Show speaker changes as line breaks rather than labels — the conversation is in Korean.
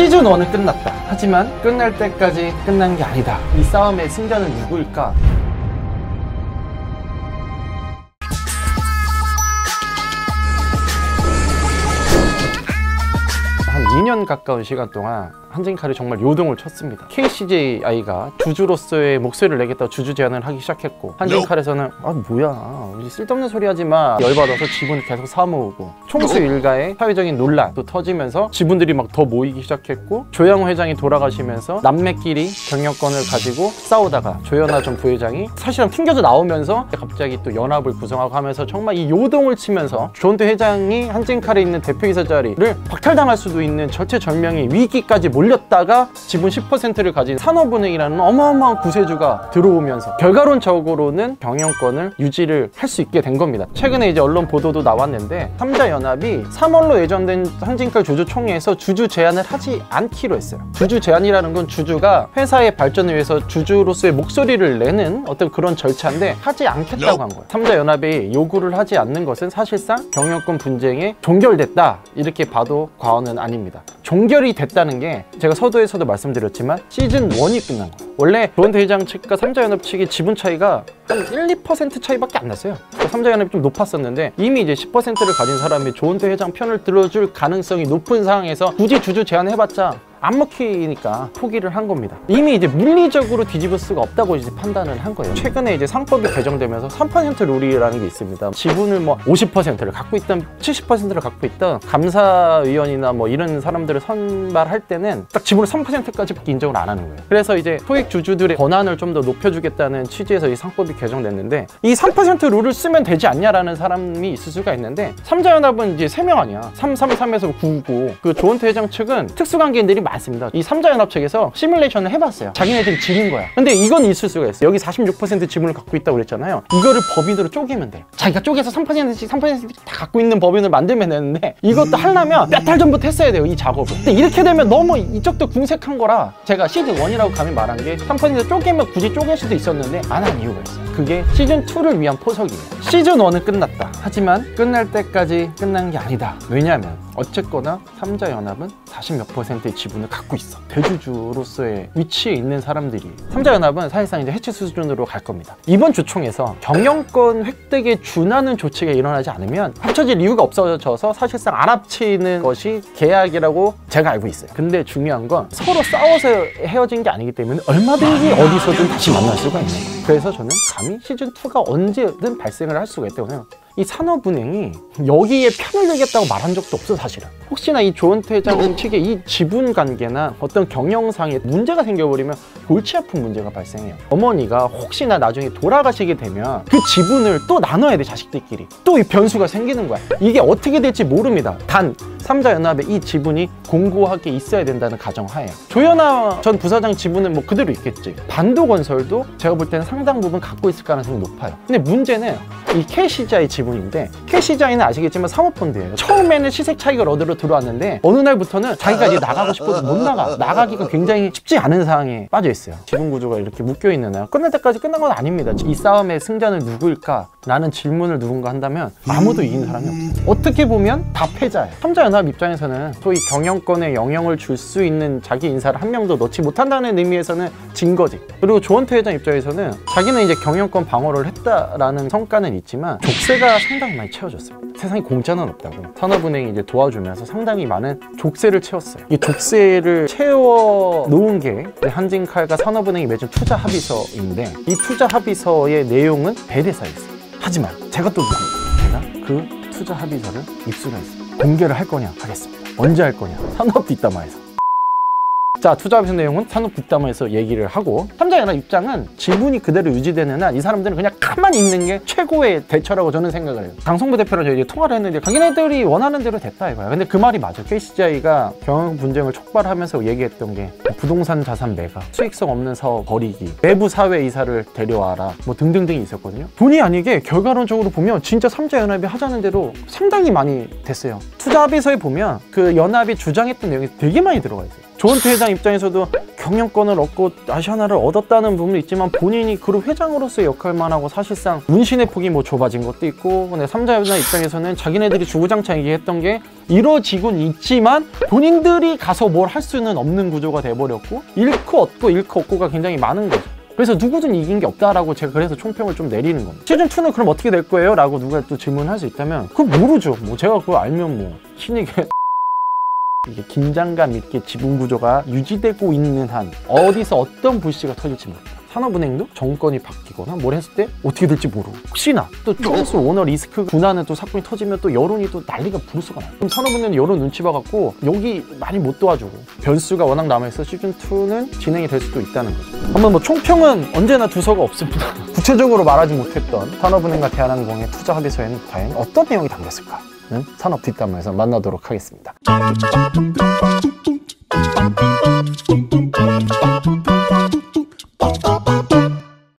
시즌 1은 끝났다. 하지만 끝날 때까지 끝난 게 아니다. 이 싸움의 승자는 누구일까? 한 2년 가까운 시간 동안 한진칼이 정말 요동을 쳤습니다. KCJI가 주주로서의 목소리를 내겠다고 주주 제안을 하기 시작했고, 한진칼에서는 뭐야 쓸데없는 소리 하지마 열받아서 지분을 계속 사모으고, 총수 일가의 사회적인 논란도 터지면서 지분들이 막 더 모이기 시작했고, 조양호 회장이 돌아가시면서 남매끼리 경영권을 가지고 싸우다가 조현아 전 부회장이 사실은 튕겨져 나오면서 갑자기 또 연합을 구성하고 하면서 정말 이 요동을 치면서 조원태 회장이 한진칼에 있는 대표이사 자리를 박탈당할 수도 있는 절체절명의 위기까지 몰렸다가 지분 10%를 가진 산업은행이라는 어마어마한 구세주가 들어오면서 결과론적으로는 경영권을 유지를 할 수 있게 된 겁니다. 최근에 이제 언론 보도도 나왔는데, 3자연합이 3월로 예정된 한진칼 주주총회에서 주주 제안을 하지 않기로 했어요. 주주 제안이라는 건 주주가 회사의 발전을 위해서 주주로서의 목소리를 내는 어떤 그런 절차인데 하지 않겠다고 한 거예요. 3자연합이 요구를 하지 않는 것은 사실상 경영권 분쟁에 종결됐다, 이렇게 봐도 과언은 아닙니다. 종결이 됐다는 게 제가 서두에서도 말씀드렸지만 시즌 1이 끝난 거예요. 원래 조원태 회장 측과 3자연합 측의 지분 차이가 한 1~2% 차이밖에 안 났어요. 3자연합이 좀 높았었는데 이미 이제 10%를 가진 사람이 조원태 회장 편을 들어줄 가능성이 높은 상황에서 굳이 주주 제안해봤자 안 먹히니까 포기를 한 겁니다. 이미 이제 물리적으로 뒤집을 수가 없다고 이제 판단을 한 거예요. 최근에 이제 상법이 개정되면서 3% 룰이라는 게 있습니다. 지분을 뭐 50%를 갖고 있던 70%를 갖고 있던 감사위원이나 뭐 이런 사람들을 선발할 때는 딱 지분을 3%까지밖에 인정을 안 하는 거예요. 그래서 이제 소액 주주들의 권한을 좀 더 높여주겠다는 취지에서 이 상법이 개정됐는데, 이 3% 룰을 쓰면 되지 않냐라는 사람이 있을 수가 있는데, 3자연합은 이제 3명 아니야. 333에서 9고, 그 조원태 회장 측은 특수관계인들이 많습니다. 이 3자연합 측에서 시뮬레이션을 해봤어요. 자기네들이 지는 거야. 근데 이건 있을 수가 있어요. 여기 46% 지분을 갖고 있다고 그랬잖아요. 이거를 법인으로 쪼개면 돼. 자기가 쪼개서 3%씩 다 갖고 있는 법인을 만들면 되는데, 이것도 하려면 몇 달 전부터 했어야 돼요, 이 작업을. 근데 이렇게 되면 너무 이쪽도 궁색한 거라 제가 시즌 1이라고 감히 말한 게 3% 쪼개면 굳이 쪼갤 수도 있었는데 안 한 이유가 있어요. 그게 시즌 2를 위한 포석이에요. 시즌 1은 끝났다. 하지만 끝날 때까지 끝난 게 아니다. 왜냐하면 어쨌거나 3자연합은 40몇 %의 지분을 갖고 있어. 대주주로서의 위치에 있는 사람들이. 3자연합은 사실상 이제 해체 수준으로 갈 겁니다. 이번 주총에서 경영권 획득에 준하는 조치가 일어나지 않으면 합쳐질 이유가 없어져서 사실상 안 합치는 것이 계약이라고 제가 알고 있어요. 근데 중요한 건 서로 싸워서 헤어진 게 아니기 때문에 얼마든지 어디서든 다시 만날 수가 있는 거예요. 그래서 저는 감히 시즌2가 언제든 발생을 할 수가 있다고요. 이 산업은행이 여기에 편을 들겠다고 말한 적도 없어, 사실은. 혹시나 이 조원태 회장 측의 이 지분 관계나 어떤 경영상에 문제가 생겨버리면 골치 아픈 문제가 발생해요. 어머니가 혹시나 나중에 돌아가시게 되면 그 지분을 또 나눠야 돼, 자식들끼리. 또 이 변수가 생기는 거야. 이게 어떻게 될지 모릅니다. 단 3자연합의 이 지분이 공고하게 있어야 된다는 가정하에 조현아 전 부사장 지분은 뭐 그대로 있겠지. 반도건설도 제가 볼 때는 상당 부분 갖고 있을 가능성이 높아요. 근데 문제는 이 KCJI 지분인데, KCJI는 아시겠지만 사모펀드예요. 처음에는 시세 차익을 얻으러 들어왔는데 어느 날부터는 자기가 이제 나가고 싶어도 못 나가기가 굉장히 쉽지 않은 상황에 빠져 있어요. 지분 구조가 이렇게 묶여 있는 한 끝날 때까지 끝난 건 아닙니다. 이 싸움의 승자는 누구일까? 라는 질문을 누군가 한다면 아무도 이긴 사람이 없어요. 어떻게 보면 다 패자예요. 3자연합 입장에서는 소위 경영권에 영향을 줄 수 있는 자기 인사를 한 명도 넣지 못한다는 의미에서는 진 거지. 그리고 조원태 회장 입장에서는 자기는 이제 경영권 방어를 했다라는 성과는 있지만 족쇄가 상당히 많이 채워졌습니다. 세상에 공짜는 없다고. 산업은행이 이제 도와주면서 상당히 많은 족쇄를 채웠어요. 이 족쇄를 채워 놓은 게 한진칼과 산업은행이 맺은 투자 합의서인데, 이 투자 합의서의 내용은 대대사에 있어요. 하지만 제가 또 제가 그 투자 합의서를 입수를 했습니다. 공개를 할 거냐 하겠습니다. 언제 할 거냐? 산업 뒷담화에서. 자, 투자 합의서 내용은 산업 뒷담화에서 얘기를 하고, 3자연합 입장은 지분이 그대로 유지되는 한 이 사람들은 그냥 가만히 있는 게 최고의 대처라고 저는 생각을 해요. 강성부 대표랑 저희 통화를 했는데 자기네들이 원하는 대로 됐다 이거야. 근데 그 말이 맞아. KCJI가 경영 분쟁을 촉발하면서 얘기했던 게 부동산 자산 매각, 수익성 없는 사업 버리기, 외부 사회 이사를 데려와라, 뭐 등등등이 있었거든요. 본의 아니게 결과론적으로 보면 진짜 3자연합이 하자는 대로 상당히 많이 됐어요. 투자 합의서에 보면 그 연합이 주장했던 내용이 되게 많이 들어가 있어요. 조원태 회장 입장에서도 경영권을 얻고 아시아나를 얻었다는 부분도 있지만 본인이 그룹 회장으로서의 역할만 하고 사실상 문신의 폭이 뭐 좁아진 것도 있고, 근데 삼자연합 입장에서는 자기네들이 주구장창 얘기했던 게 이루어지곤 있지만 본인들이 가서 뭘 할 수는 없는 구조가 돼버렸고, 잃고 얻고가 굉장히 많은 거죠. 그래서 누구든 이긴 게 없다라고 제가 그래서 총평을 좀 내리는 겁니다. 시즌2는 그럼 어떻게 될 거예요? 라고 누가 또 질문할 수 있다면 그거 모르죠. 뭐 제가 그거 알면 뭐 신에게 이게 긴장감 있게 지분 구조가 유지되고 있는 한 어디서 어떤 불씨가 터질지 모릅니다. 산업은행도 정권이 바뀌거나 뭘 했을 때 어떻게 될지 모르고, 혹시나 또 총수 오너 리스크 군하는 또 사건이 터지면 또 여론이 또 난리가 부를 수가 나요. 그럼 산업은행은 여론 눈치 봐갖고 여기 많이 못 도와주고 변수가 워낙 남아있어 시즌2는 진행이 될 수도 있다는 거죠. 한번 뭐 총평은 언제나 두서가 없습니다. 구체적으로 말하지 못했던 산업은행과 대한항공의 투자 합의서에는 과연 어떤 내용이 담겼을까? 산업 뒷담화에서 만나도록 하겠습니다.